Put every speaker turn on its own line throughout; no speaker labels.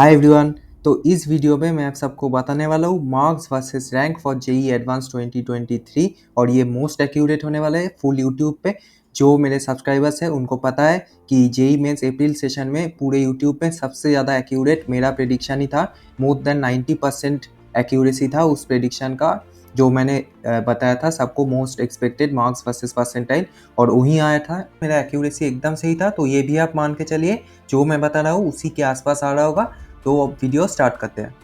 Hi everyone. तो इस video में मैं आप सबको बताने वाला हूँ marks versus rank for JEE advance 2023 और ये मोस्ट एक्यूरेट होने वाला है फुल यूट्यूब पे। जो मेरे सब्सक्राइबर्स हैं उनको पता है कि जेई मेंस अप्रैल सेशन में पूरे यूट्यूब पे सबसे ज़्यादा एक्यूरेट मेरा प्रेडिक्शन ही था। मोर देन 90% एक्यूरेसी था उस प्रेडिक्शन का जो मैंने बताया था सबको most expected marks versus percentile, और वही आया था। मेरा एक्यूरेसी एकदम सही था, तो ये भी आप मान के चलिए जो मैं बता रहा हूँ उसी के आसपास आ रहा होगा। तो अब वीडियो स्टार्ट करते हैं।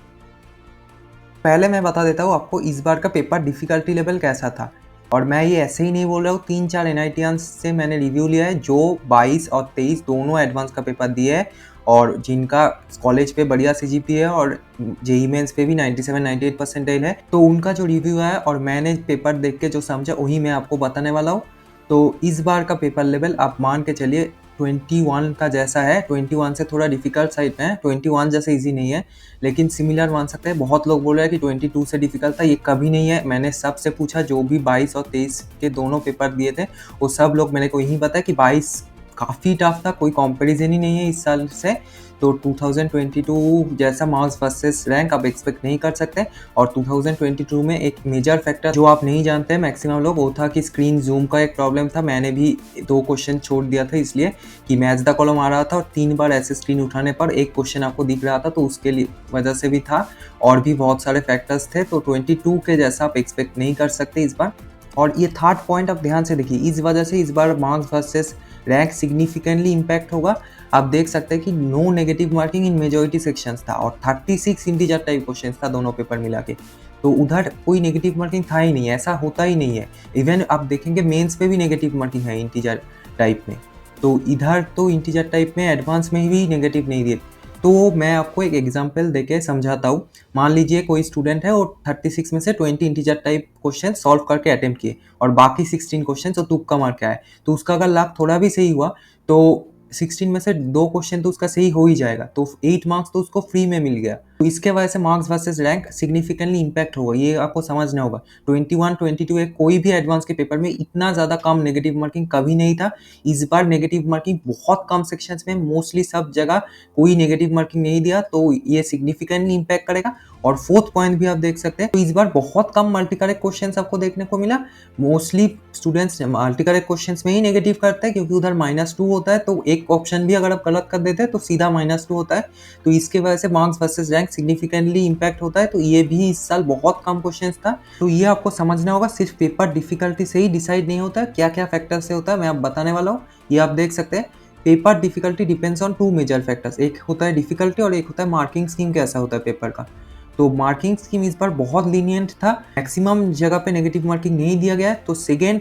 पहले मैं बता देता हूँ आपको इस बार का पेपर डिफ़िकल्टी लेवल कैसा था। और मैं ये ऐसे ही नहीं बोल रहा हूँ, 3-4 एनआईटियंस से मैंने रिव्यू लिया है जो 22 और 23 दोनों एडवांस का पेपर दिए हैं और जिनका कॉलेज पे बढ़िया सीजीपीए है और जेई मेंस पे भी 97-98 परसेंटाइल है। तो उनका जो रिव्यू है और मैंने पेपर देख के जो समझा वही मैं आपको बताने वाला हूँ। तो इस बार का पेपर लेवल आप मान के चलिए 21 का जैसा है। 21 से थोड़ा डिफिकल्ट साइड में है, 21 जैसे इजी नहीं है लेकिन सिमिलर मान सकते हैं। बहुत लोग बोल रहे हैं कि 22 से डिफिकल्ट था, ये कभी नहीं है। मैंने सबसे पूछा जो भी 22 और 23 के दोनों पेपर दिए थे वो सब लोग मेरे को यही बताया कि 22 काफ़ी टफ था, कोई कंपैरिजन ही नहीं है इस साल से। तो 2022 जैसा मार्क्स वर्सेस रैंक आप एक्सपेक्ट नहीं कर सकते। और 2022 में एक मेजर फैक्टर जो आप नहीं जानते मैक्सिमम लोग, वो था कि स्क्रीन जूम का एक प्रॉब्लम था। मैंने भी 2 क्वेश्चन छोड़ दिया था इसलिए कि मैच द कॉलम आ रहा था और 3 बार ऐसे स्क्रीन उठाने पर एक क्वेश्चन आपको दिख रहा था, तो उसके लिए वजह से भी था। और भी बहुत सारे फैक्टर्स थे। तो 22 के जैसा आप एक्सपेक्ट नहीं कर सकते इस बार। और ये थर्ड पॉइंट आप ध्यान से देखिए, इस वजह से इस बार marks versus rank significantly impact होगा। आप देख सकते हैं कि no negative marking in majority sections था और 36 इंटीजर टाइप क्वेश्चंस था दोनों पेपर मिला के। तो उधर कोई नेगेटिव मार्किंग था ही नहीं, ऐसा होता ही नहीं है। इवन आप देखेंगे मेंस पे भी नेगेटिव मार्किंग है इंटीजर टाइप में। तो इधर तो इंटीजर टाइप में एडवांस में भी नेगेटिव नहीं दिए। तो मैं आपको एक एग्जांपल देके समझाता हूँ। मान लीजिए कोई स्टूडेंट है और 36 में से 20 इंटीजर टाइप क्वेश्चन सॉल्व करके अटेम्प्ट किए और बाकी 16 क्वेश्चन तो तुक्का मार के आए। तो उसका अगर लक थोड़ा भी सही हुआ तो 16 में से 2 क्वेश्चन तो उसका सही हो ही जाएगा, तो 8 मार्क्स तो उसको फ्री में मिल गया। तो इसके वजह से marks versus rank significantly impact होगा, ये आपको समझना होगा। 21 22 एक कोई भी एडवांस के पेपर में इतना ज़्यादा कम नेगेटिव मार्किंग कभी नहीं था। इस बार नेगेटिव मार्किंग बहुत कम सेक्शंस में, मोस्टली सब जगह कोई नेगेटिव मार्किंग नहीं दिया, तो ये सिग्निफिकेंटली इम्पैक्ट करेगा। और फोर्थ पॉइंट भी आप देख सकते हैं, तो इस बार बहुत कम मल्टी करेक्ट क्वेश्चंस आपको देखने को मिला। Mostly students multi correct questions में ही नेगेटिव करते हैं क्योंकि उधर -2 होता है, तो एक ऑप्शन भी अगर आप गलत कर देते हैं तो सीधा -2 होता है। तो इसके वजह से marks versus rank significantly impact होता है। तो ये भी इस साल बहुत कम क्वेश्चंस था। तो ये आपको समझना होगा, सिर्फ पेपर डिफिकल्टी से ही डिसाइड नहीं होता है, क्या क्या फैक्टर से होता है मैं आप बताने वाला हूँ। ये आप देख सकते हैं, paper difficulty depends on 2 major factors. एक होता है डिफिकल्टी और एक होता है मार्किंग स्कीम कैसा होता है पेपर का। तो मार्किंग स्कीम इस बार बहुत लीनियंट था, मैक्सिमम जगह पे नेगेटिव मार्किंग नहीं दिया गया है। तो सेकेंड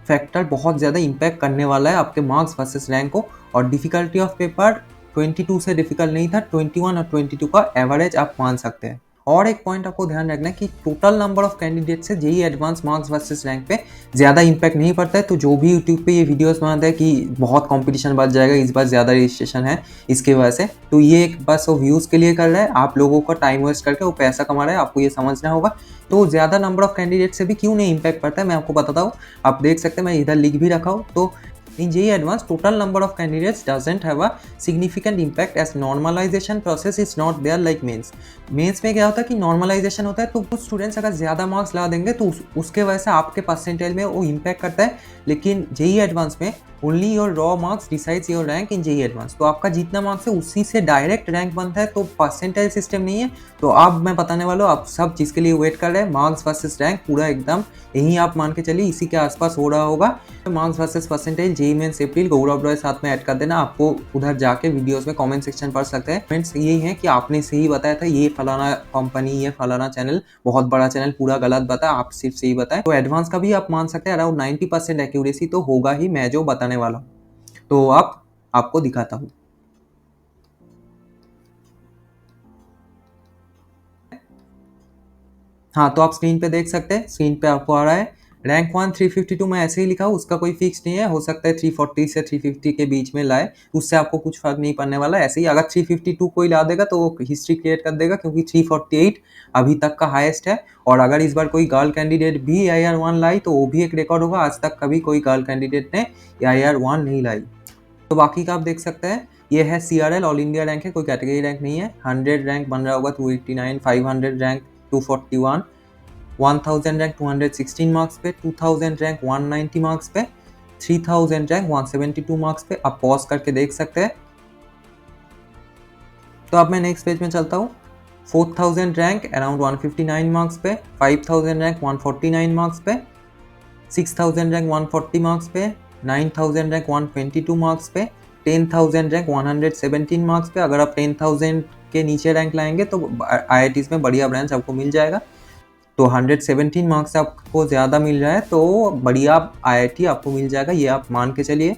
फैक्टर बहुत ज़्यादा इम्पैक्ट करने वाला है आपके मार्क्स वर्सेस रैंक को। और डिफिकल्टी ऑफ पेपर 22 से डिफिकल्ट नहीं था, 21 और 22 का एवरेज आप मान सकते हैं। और एक पॉइंट आपको ध्यान रखना है कि टोटल नंबर ऑफ कैंडिडेट से JEE advance marks versus rank पे ज़्यादा इंपैक्ट नहीं पड़ता है। तो जो भी यूट्यूब पे ये वीडियोस बनाता है कि बहुत कंपटीशन बढ़ जाएगा, इस बार ज़्यादा रजिस्ट्रेशन है इसके वजह से, तो ये एक बस वो व्यूज़ के लिए कर रहा है, आप लोगों का टाइम वेस्ट करके वो पैसा कमा रहा है, आपको ये समझना होगा। तो ज़्यादा नंबर ऑफ कैंडिडेट से भी क्यों नहीं इंपैक्ट पड़ता है मैं आपको बताता हूँ। आप देख सकते हैं, मैं इधर लिख भी रखा हूँ। तो in JEE Advanced, total number of candidates doesn't have a significant impact as normalization process is not there like mains। Mains में क्या होता है कि नॉर्मलाइजेशन होता है, तो कुछ स्टूडेंट्स अगर ज़्यादा मार्क्स ला देंगे तो उसके वजह से आपके परसेंटेज में वो इम्पैक्ट करता है। लेकिन जेई एडवांस में only your raw marks decides your rank in JEE advance. तो आपका जितना मार्क्स है उसी से डायरेक्ट रैंक बनता है, तो परसेंटेज सिस्टम नहीं है। तो अब मैं बताने वाला हूँ, आप सब चीज़ के लिए वेट कर रहे हैं। मार्क्स वर्सेस रैंक पूरा एकदम यहीं आप मान के चलिए इसी के आसपास हो रहा होगा। Marks versus percentage JEE mains April Gaurav Roy साथ में ऐड कर देना, आपको उधर जाके वीडियोस में कमेंट सेक्शन पढ़ सकते हैं। फ्रेंड्स यही है कि आपने सही बताया था, ये फलाना कंपनी, ये फलाना चैनल बहुत बड़ा चैनल पूरा गलत बताया, आप सिर्फ सही बताएं। तो एडवांस का भी आप मान सकते हैं अराउंड 90% एक्यूरेसी तो होगा ही मैं जो बताने वाला हूँ। तो आपको दिखाता हूँ। हाँ, तो आप स्क्रीन पे देख सकते हैं, स्क्रीन पे आपको आ रहा है रैंक 1 352। मैं ऐसे ही लिखा हूँ, उसका कोई फिक्स नहीं है, हो सकता है 340 से 350 के बीच में लाए, उससे आपको कुछ फर्क नहीं पड़ने वाला। ऐसे ही अगर 352 कोई ला देगा तो वो हिस्ट्री क्रिएट कर देगा क्योंकि 348 अभी तक का हाईएस्ट है। और अगर इस बार कोई गर्ल कैंडिडेट भी AIR1 लाई तो वो भी एक रिकॉर्ड होगा, आज तक कभी कोई गर्ल कैंडिडेट ने AIR1 नहीं लाई। तो बाकी का आप देख सकते हैं, ये है CRL ऑल इंडिया रैंक है, कोई कैटेगरी रैंक नहीं है। 100 रैंक बन रहा होगा 289, 500 रैंक 241, 1000 रैंक 216 मार्क्स पे, 2000 रैंक 190 मार्क्स पे, 3000 रैंक 172 मार्क्स पे। आप पॉज करके देख सकते हैं। तो अब मैं नेक्स्ट पेज में चलता हूँ। 4000 रैंक अराउंड 159 मार्क्स पे, 5000 रैंक 149 मार्क्स पे, 6000 रैंक 140 मार्क्स पे, 9000 रैंक 122 मार्क्स पे, 10,000 रैंक 117 मार्क्स पे। अगर आप 10,000 के नीचे रैंक लाएंगे तो IITs में बढ़िया ब्रांच आपको मिल जाएगा। तो 117 मार्क्स आपको ज़्यादा मिल रहा है तो बढ़िया IIT आपको मिल जाएगा, ये आप मान के चलिए।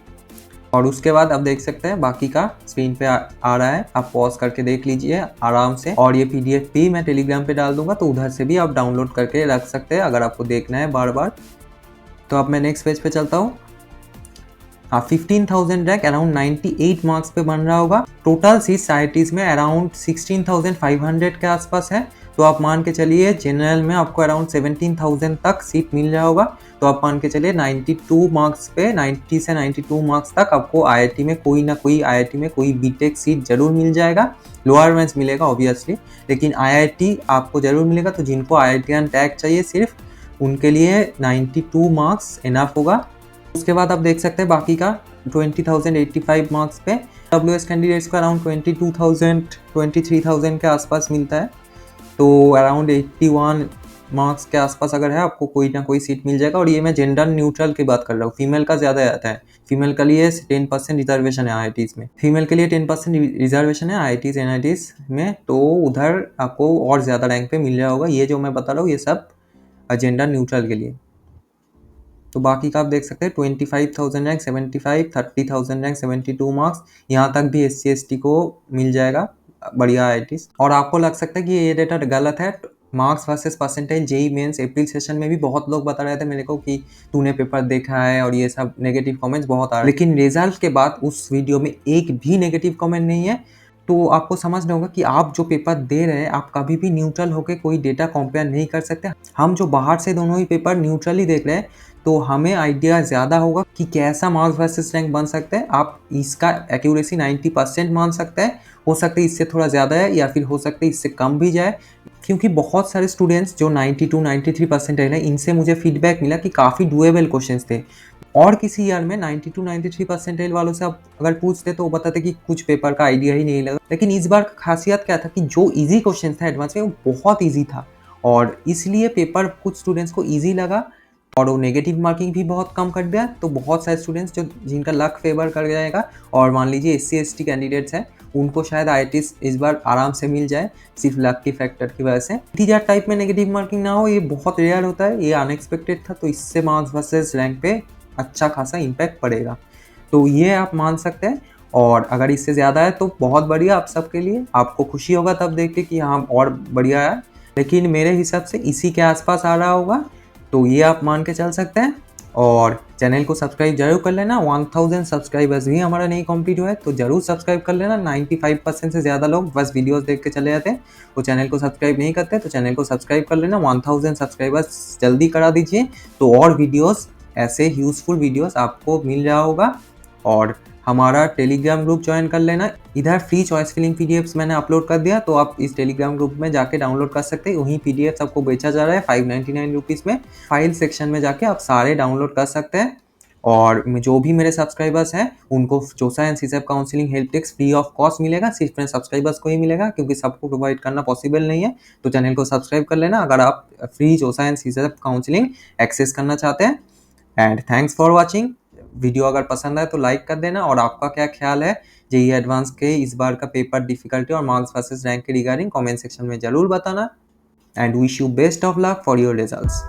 और उसके बाद आप देख सकते हैं बाकी का स्क्रीन पे आ रहा है, आप पॉज करके देख लीजिए आराम से। और ये PDF भी मैं टेलीग्राम पे डाल दूंगा, तो उधर से भी आप डाउनलोड करके रख सकते हैं अगर आपको देखना है बार बार। तो अब मैं नेक्स्ट पेज पे चलता हूँ। 15,000 रैंक अराउंड 98 मार्क्स पे बन रहा होगा। टोटल सीट्स IITs में अराउंड 16,500 के आसपास है। तो आप मान के चलिए जनरल में आपको अराउंड 17,000 तक सीट मिल रहा होगा। तो आप मान के चलिए 92 मार्क्स पे, 90 से 92 मार्क्स तक आपको IIT में कोई ना कोई IIT में कोई BTech सीट जरूर मिल जाएगा। लोअर रेंज मिलेगा ऑब्वियसली, लेकिन IIT आपको जरूर मिलेगा। तो जिनको IITian टैग चाहिए सिर्फ, उनके लिए 92 मार्क्स इनफ होगा। उसके बाद आप देख सकते हैं बाकी का 20,085 मार्क्स पे WS कैंडिडेट्स को अराउंड 22,000 23,000 के आसपास मिलता है। तो अराउंड 81 मार्क्स के आसपास अगर है आपको कोई ना कोई सीट मिल जाएगा। और ये मैं जेंडर न्यूट्रल की बात कर रहा हूँ, फीमेल का ज़्यादा आता है। फीमेल के लिए 10% रिजर्वेशन है IITs में, फीमेल के लिए 10% रिजर्वेशन है IITs NITs में। तो उधर आपको और ज़्यादा रैंक पे मिल रहा होगा। ये जो मैं बता रहा हूँ ये सब जेंडर न्यूट्रल के लिए। तो बाकी का आप देख सकते हैं 25,000 रैंक 75, 30,000 रैंक 72 मार्क्स। यहाँ तक भी SC ST को मिल जाएगा बढ़िया IITs। और आपको लग सकता है कि ये डेटा गलत है, marks versus percentage JEE mains April session में भी बहुत लोग बता रहे थे मेरे को कि तूने पेपर देखा है, और ये सब नेगेटिव कमेंट्स बहुत आ रहे हैं। लेकिन रिजल्ट के बाद उस वीडियो में एक भी नेगेटिव कमेंट नहीं है। तो आपको समझना होगा कि आप जो पेपर दे रहे हैं आप कभी भी न्यूट्रल होकर कोई डेटा कंपेयर नहीं कर सकते। हम जो बाहर से दोनों ही पेपर न्यूट्रली देख रहे हैं तो हमें आइडिया ज़्यादा होगा कि कैसा मार्क्स वर्सेस रैंक बन सकता है। आप इसका एक्यूरेसी 90% मान सकते हैं, हो सकता है इससे थोड़ा ज़्यादा है या फिर हो सकता है इससे कम भी जाए। क्योंकि बहुत सारे स्टूडेंट्स जो 92 93 परसेंटाइल है, इनसे मुझे फीडबैक मिला कि काफ़ी डुएबल क्वेश्चंस थे। और किसी ईयर में 92 93 परसेंटाइल वालों से आप अगर पूछते तो वो बताते कि कुछ पेपर का आइडिया ही नहीं लगा। लेकिन इस बार खासियत क्या था कि जो ईजी क्वेश्चन था एडवांस में, वो बहुत ईजी था, और इसलिए पेपर कुछ स्टूडेंट्स को ईजी लगा और वो नेगेटिव मार्किंग भी बहुत कम कर दिया। तो बहुत सारे स्टूडेंट्स जो जिनका लक फेवर कर जाएगा, और मान लीजिए SC ST कैंडिडेट्स हैं, उनको शायद IITs इस बार आराम से मिल जाए सिर्फ लक की फैक्टर की वजह से। इंटीजर टाइप में नेगेटिव मार्किंग ना हो, ये बहुत रेयर होता है, ये अनएक्सपेक्टेड था। तो इससे मार्क्स वर्सेस रैंक पे अच्छा खासा इम्पैक्ट पड़ेगा, तो ये आप मान सकते हैं। और अगर इससे ज़्यादा है तो बहुत बढ़िया आप सबके लिए, आपको खुशी होगा तब देख के कि हाँ और बढ़िया है। लेकिन मेरे हिसाब से इसी के आसपास आ रहा होगा, तो ये आप मान के चल सकते हैं। और चैनल को सब्सक्राइब जरूर कर लेना। 1000 सब्सक्राइबर्स भी हमारा नहीं कंप्लीट हुआ है, तो जरूर सब्सक्राइब कर लेना। 95% से ज़्यादा लोग बस वीडियोस देख के चले जाते हैं, वो चैनल को सब्सक्राइब नहीं करते। तो चैनल को सब्सक्राइब कर लेना, 1000 सब्सक्राइबर्स जल्दी करा दीजिए, तो और वीडियोस ऐसे यूजफुल वीडियोस आपको मिल रहा होगा। और हमारा टेलीग्राम ग्रुप ज्वाइन कर लेना, इधर फ्री चॉइस फिलिंग PDFs मैंने अपलोड कर दिया, तो आप इस टेलीग्राम ग्रुप में जाके डाउनलोड कर सकते हैं। वहीं PDFs आपको बेचा जा रहा है 599 रुपीज़ में। फाइल सेक्शन में जाके आप सारे डाउनलोड कर सकते हैं। और जो भी मेरे सब्सक्राइबर्स हैं उनको JoSAA and CSAB counselling help desk free of cost मिलेगा, सिर्फ मेरे सब्सक्राइबर्स को ही मिलेगा, क्योंकि सबको प्रोवाइड करना पॉसिबल नहीं है। तो चैनल को सब्सक्राइब कर लेना अगर आप फ्री जोसा एंड सीसेप काउंसलिंग एक्सेस करना चाहते हैं। And thanks for watching. Video अगर पसंद आए तो लाइक कर देना। और आपका क्या ख्याल है JEE एडवांस के इस बार का पेपर डिफिकल्टी और मार्क्स वर्सेस रैंक के रिगार्डिंग कमेंट सेक्शन में जरूर बताना। And wish you best of luck for your results.